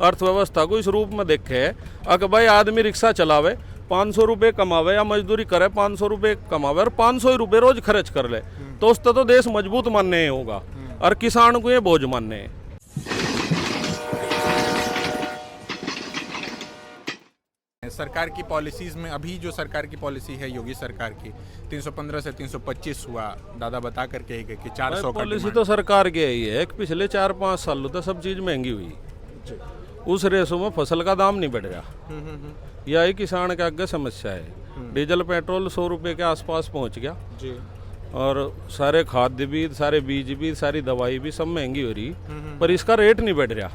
अर्थव्यवस्था को इस रूप में देखे अगर भाई आदमी रिक्शा चलावे 500 रुपये कमावे या मजदूरी करे 500 रुपये कमावे और 500 रुपये रोज खर्च कर ले तो उससे तो देश मजबूत मानने होगा और किसान को ये बोझ मानने है। सरकार की पॉलिसीज में अभी जो सरकार की पॉलिसी है योगी सरकार की 315 से 325 हुआ, दादा बता करके ही गए कि 400 का पॉलिसी तो सरकार की ही है। पिछले 4-5 सालों तक सब चीज महंगी हुई, उस रेसों में फसल का दाम नहीं बढ़ रहा। यही किसान के आगे समस्या है। डीजल पेट्रोल 100 रुपये के आसपास पहुंच गया जी। और सारे खाद्य भी, सारे बीज भी, सारी दवाई भी सब महंगी हो रही, पर इसका रेट नहीं बढ़ रहा।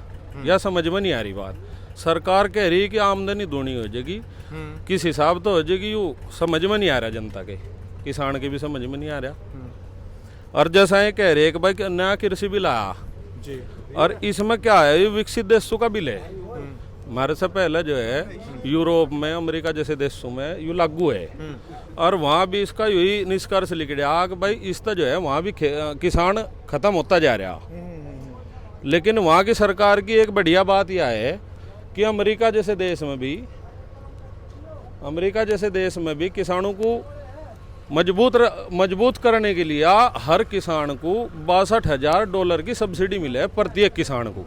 यह समझ में नहीं आ रही बात। सरकार कह रही है कि आमदनी दूनी हो जाएगी, किस हिसाब तो हो जाएगी यू समझ में नहीं आ रहा। जनता के, किसान के भी समझ में नहीं आ रहा। और जैसा ये कह रहे हैं कि भाई नया कृषि बिल आया जी, और इसमें क्या है, ये विकसित देशों का बिल है। हमारे से पहले जो है यूरोप में, अमेरिका जैसे देशों में यू लागू है, और वहाँ भी इसका यही निष्कर्ष लिख दिया कि भाई इसका जो है वहाँ भी किसान खत्म होता जा रहा। लेकिन वहाँ की सरकार की एक बढ़िया बात यह है कि अमेरिका जैसे देश में भी किसानों को मजबूत करने के लिए हर किसान को $62,000 की सब्सिडी मिले है प्रत्येक किसान को।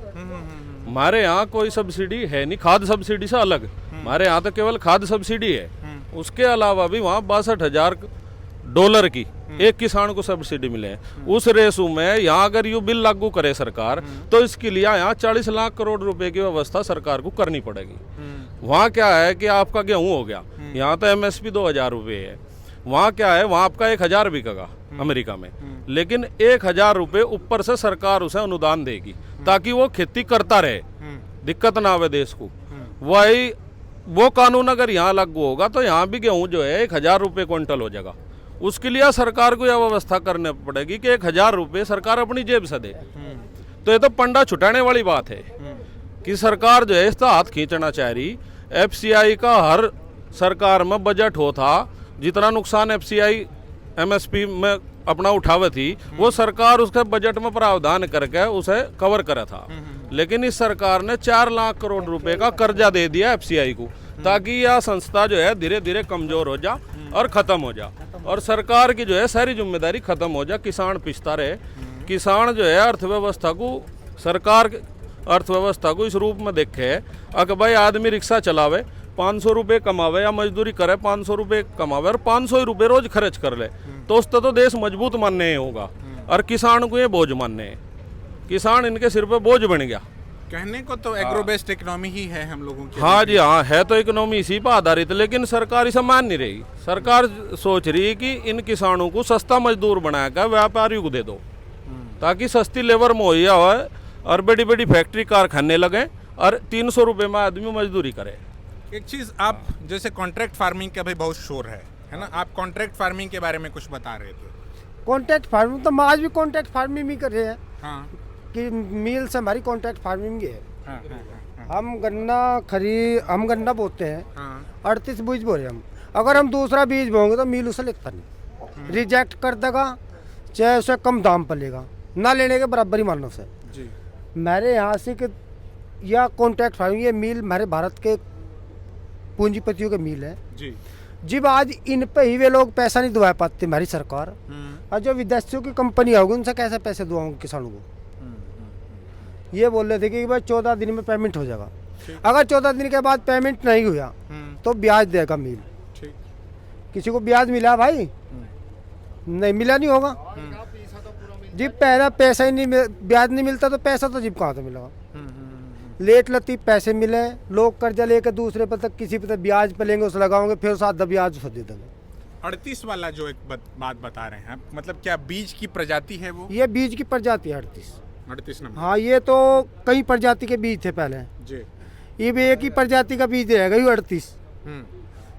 हमारे यहाँ कोई सब्सिडी है नहीं, खाद सब्सिडी से अलग। हमारे यहाँ तो केवल खाद सब्सिडी है, उसके अलावा भी वहाँ $62,000 की एक किसान को सब्सिडी मिले है। उस रेसू में यहाँ अगर यू बिल लागू करे सरकार तो इसके लिए यहाँ 40 लाख करोड़ रुपए की व्यवस्था सरकार को करनी पड़ेगी। वहाँ क्या है कि आपका गेहूं हो गया, यहाँ तो MSP 2,000 रुपये है। वहाँ क्या है, वहाँ आपका 1,000 बिकेगा अमेरिका में, लेकिन 1,000 रुपये ऊपर से सरकार उसे अनुदान देगी ताकि वो खेती करता रहे, दिक्कत ना आवे देश को। वही वो कानून अगर यहाँ लागू होगा तो यहाँ भी गेहूं जो है 1,000 रुपये क्विंटल हो जाएगा। उसके लिए सरकार को यह व्यवस्था करनी पड़ेगी कि 1,000 रुपये सरकार अपनी जेब से दे। तो ये तो पंडा छुटाने वाली बात है कि सरकार जो है इसका हाथ खींचना चाह रही। FCI का हर सरकार में बजट हो था, जितना नुकसान FCI MSP में अपना उठावे थी वो सरकार उसके बजट में प्रावधान करके उसे कवर करा था। लेकिन इस सरकार ने 4 लाख करोड़ रुपए का कर्जा दे दिया FCI को, ताकि यह संस्था जो है धीरे धीरे कमजोर हो जा और खत्म हो जा, और सरकार की जो है सारी जिम्मेदारी खत्म हो जा, किसान पिसता रहे। किसान जो है अर्थव्यवस्था को, सरकार अर्थव्यवस्था को इस रूप में देखे अगर भाई आदमी रिक्शा चलावे 500 रुपये कमावे या मजदूरी करे 500 रुपये कमावे और 500 रुपये रोज खर्च कर ले तो उससे तो देश मजबूत मानने होगा, और किसान को ये बोझ मानने है। किसान इनके सिर पे बोझ बन गया। कहने को तो एग्रो बेस्ड इकोनॉमी ही है हम लोगों की। हाँ जी हाँ, है तो इकोनॉमी इसी पर आधारित, लेकिन सरकार इसे मान नहीं रही। सरकार सोच रही है कि इन किसानों को सस्ता मजदूर बनाकर व्यापारियों को दे दो, ताकि सस्ती लेबर मुहैया हो और बड़ी बड़ी फैक्ट्री कारखाने लगे और 300 रुपये में आदमी मजदूरी करे। एक चीज़, आप जैसे कॉन्ट्रैक्ट फार्मिंग का भी बहुत शोर है ना, आप कॉन्ट्रैक्ट फार्मिंग के बारे में कुछ बता रहे थे। कॉन्ट्रैक्ट फार्मिंग तो हम आज भी कॉन्ट्रैक्ट फार्मिंग ही कर रहे हैं। हाँ, कि मिल से हमारी कॉन्ट्रैक्ट फार्मिंग है। हाँ, हाँ, हम गन्ना बोते हैं, हाँ, 38 बीज बो रहे हम। अगर हम दूसरा बीज बोएंगे तो मिल उसे लिखता नहीं, रिजेक्ट कर देगा, चाहे उसे कम दाम पर लेगा, ना लेने के बराबर ही मानो से जी। मेरे यहाँ से कि या कॉन्ट्रैक्ट फार्मिंग, ये मिल हमारे भारत के पूंजीपतियों के मिल है जी। जब आज इन पे ही वे लोग पैसा नहीं दुआ पाते हमारी सरकार, और जो विदेशियों की कंपनी होगी उनसे कैसे पैसे दुआऊंगे किसानों को। ये बोल रहे थे कि भाई 14 दिन में पेमेंट हो जाएगा। अगर 14 दिन के बाद पेमेंट नहीं हुआ तो ब्याज देगा मिल। किसी को ब्याज मिला भाई? नहीं मिला, नहीं होगा। जब पहला पैसा ही नहीं, ब्याज नहीं मिलता तो पैसा तो जब कहाँ से मिलेगा। लेट लतीफ पैसे मिले, लोग कर्जा लेकर दूसरे पर तक किसी पर ब्याज पे लेंगे, उसे लगाओगे, फिर उस आधा ब्याज उसे दे देंगे। 38 वाला जो एक बात बता रहे हैं, मतलब क्या बीज की प्रजाति है वो? ये बीज की प्रजाति है 38 नंबर। हाँ, ये तो कई प्रजाति के बीज थे पहले जी। ये भी एक ही प्रजाति का बीज रहेगा, ये 38।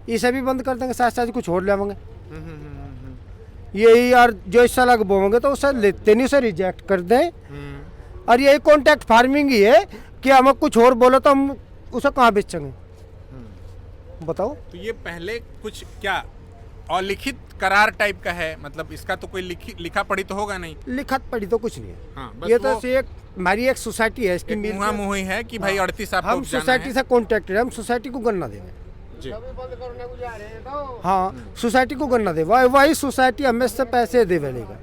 इसे भी बंद कर देंगे, साथ साथ कुछ और लेवांगे। यही यार जो इस साल बोएंगे तो उसे लेते नहीं, उसे रिजेक्ट कर दें। और यही कॉन्ट्रैक्ट फार्मिंग ही है कि हमें कुछ और बोलो तो हम उसे कहाँ बेचेंगे, बताओ। तो ये पहले कुछ क्या अलिखित करार टाइप का है, मतलब इसका तो कोई लिखा पढ़ी तो होगा नहीं? लिखत पढ़ी तो कुछ नहीं है। हाँ, बस ये तो एक हमारी एक सोसाइटी है इसकी मिल मुहा मुही है कि भाई 38 आपको हम जाना सोसाइटी है। से कॉन्टेक्टेड, हम सोसाइटी को गन्ना देवे। जी हाँ, सोसाइटी को गन्ना दे, वही सोसाइटी हमें से पैसे दे लेगा।